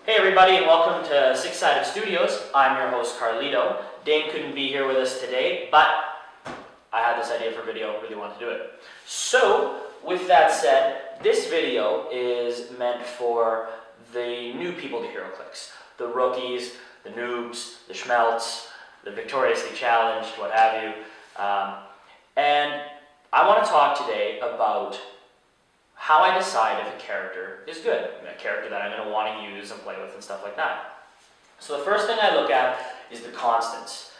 Hey everybody, and welcome to Six Sided Studios. I'm your host Carlito. Dane couldn't be here with us today, but I had this idea for a video, really wanted to do it. So, with that said, this video is meant for the new people to Heroclix. The rookies, the noobs, the schmelts, the victoriously challenged, what have you. And I want to talk today about how I decide if a character is good, a character that I'm going to want to use and play with and stuff like that. So the first thing I look at is the constants.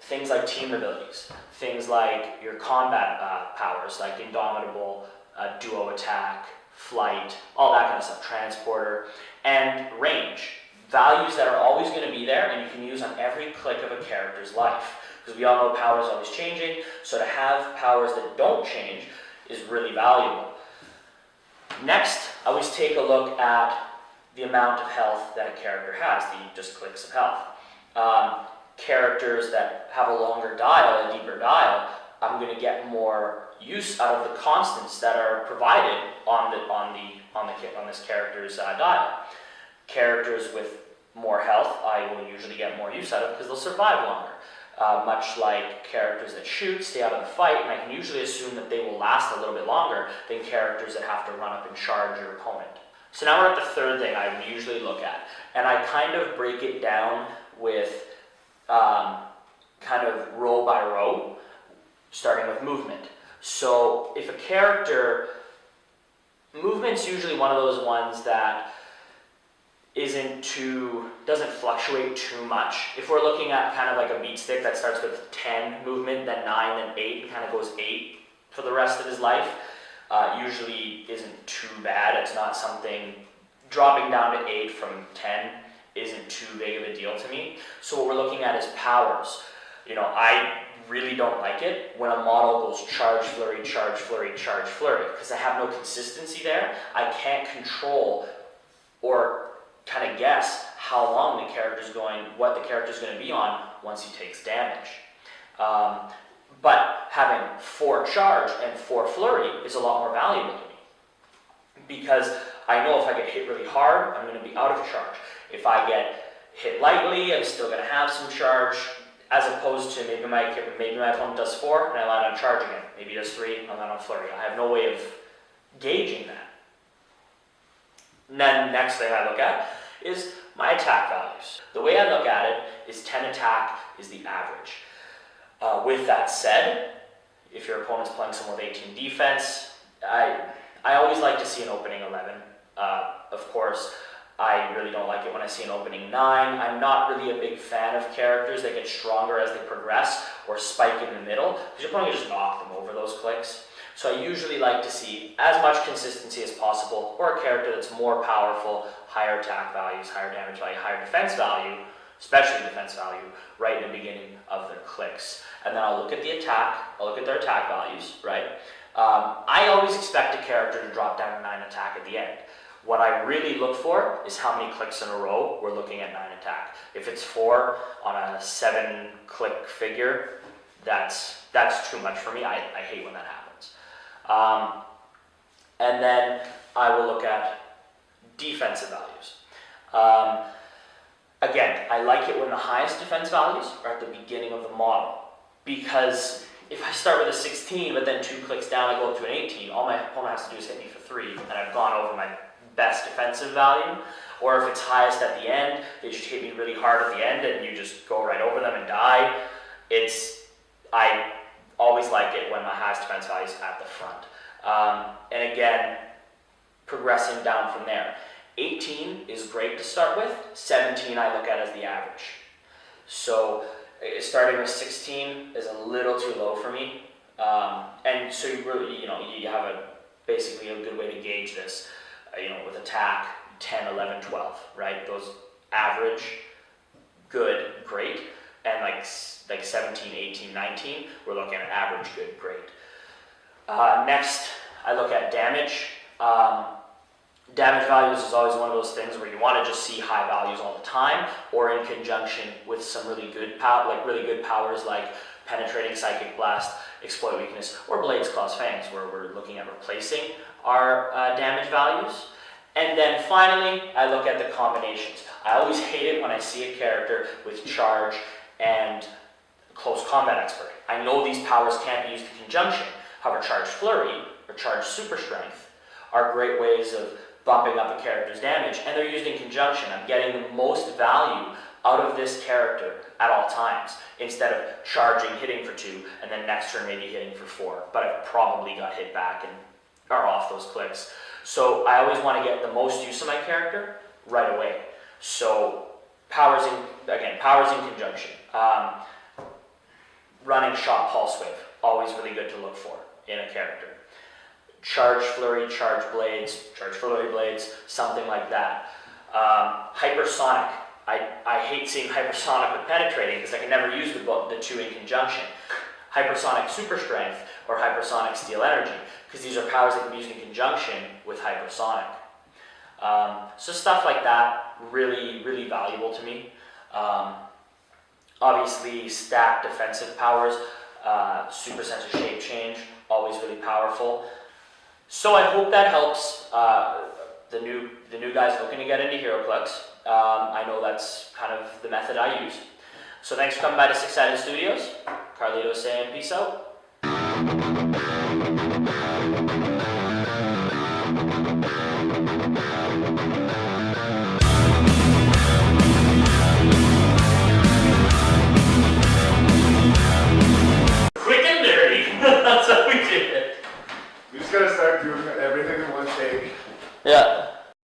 Things like team abilities, things like your combat powers, like Indomitable, duo attack, flight, all that kind of stuff, transporter, and range. Values that are always going to be there and you can use on every click of a character's life. Because we all know power is always changing, so to have powers that don't change is really valuable. Next, I always take a look at the amount of health that a character has, the just clicks of health. Characters that have a longer dial, a deeper dial, I'm going to get more use out of the constants that are provided on this character's dial. Characters with more health, I will usually get more use out of because they'll survive longer. Much like characters that shoot, stay out of the fight, and I can usually assume that they will last a little bit longer than characters that have to run up and charge your opponent. So now we're at the third thing I usually look at, and I kind of break it down with kind of row by row, starting with movement. So if a character, movement's usually one of those ones that doesn't fluctuate too much. If we're looking at kind of like a beat stick that starts with 10 movement, then 9, then 8, and kind of goes 8 for the rest of his life, usually isn't too bad. It's not something, dropping down to 8 from 10 isn't too big of a deal to me. So what we're looking at is powers. You know, I really don't like it when a model goes charge, flurry, charge, flurry, charge, flurry, because I have no consistency there. I can't control or kind of guess how long the character's going, what the character's going to be on once he takes damage. But having 4 charge and 4 flurry is a lot more valuable to me, because I know if I get hit really hard, I'm going to be out of charge. If I get hit lightly, I'm still going to have some charge, as opposed to maybe my opponent does 4 and I land on charge again. Maybe he does 3 and I land on flurry. I have no way of gauging that. And then next thing I look at is my attack values. The way I look at it is 10 attack is the average. With that said, if your opponent's playing someone with 18 defense, I always like to see an opening 11. Of course, I really don't like it when I see an opening 9. I'm not really a big fan of characters that get stronger as they progress or spike in the middle, because you're probably just knock them over those clicks. So I usually like to see as much consistency as possible, or a character that's more powerful, higher attack values, higher damage value, higher defense value, especially defense value, right in the beginning of their clicks. And then I'll look at the attack, I'll look at their attack values, right? I always expect a character to drop down to 9 attack at the end. What I really look for is how many clicks in a row we're looking at 9 attack. If it's 4 on a 7 click figure, that's too much for me. I hate when that happens. And then I will look at defensive values. Again, I like it when the highest defense values are at the beginning of the model, because if I start with a 16 but then 2 clicks down I go up to an 18, all my opponent has to do is hit me for 3 and I've gone over my best defensive value. Or if it's highest at the end, they just hit me really hard at the end and you just go right over them and die. I always like it when my highest defense value is at the front. And again, progressing down from there. 18 is great to start with. 17 I look at as the average. So starting with 16 is a little too low for me. And so you really, you have basically a good way to gauge this. With attack, 10, 11, 12, right? Those average, good, great, and like 17, 18, 19, we're looking at average, good, great. Next, I look at damage. Damage values is always one of those things where you want to just see high values all the time, or in conjunction with some really good powers like penetrating psychic blast, exploit weakness, or blades, claws, fangs, where we're looking at replacing our damage values. And then finally, I look at the combinations. I always hate it when I see a character with charge and close combat expert. I know these powers can't be used in conjunction. However, charge flurry or charge super strength are great ways of bumping up a character's damage, and they're used in conjunction. I'm getting the most value out of this character at all times, instead of charging, hitting for 2, and then next turn maybe hitting for 4, but I've probably got hit back and are off those clicks. So I always want to get the most use of my character right away. So powers in conjunction. Running shot pulse wave, always really good to look for in a character. Charge flurry, charge blades, charge flurry blades, something like that. Hypersonic. I hate seeing hypersonic with penetrating because I can never use the two in conjunction. Hypersonic super strength or hypersonic steel energy, because these are powers that can be used in conjunction with hypersonic. So stuff like that, really, really valuable to me. Obviously, stacked defensive powers, super sense of shape change, always really powerful. So I hope that helps the new guys looking to get into Heroclix. I know that's kind of the method I use. So thanks for coming by to Six Sided Studios. Carlito saying peace out. Quick and dirty. That's how we did it. We just gotta start doing everything in one take. Yeah.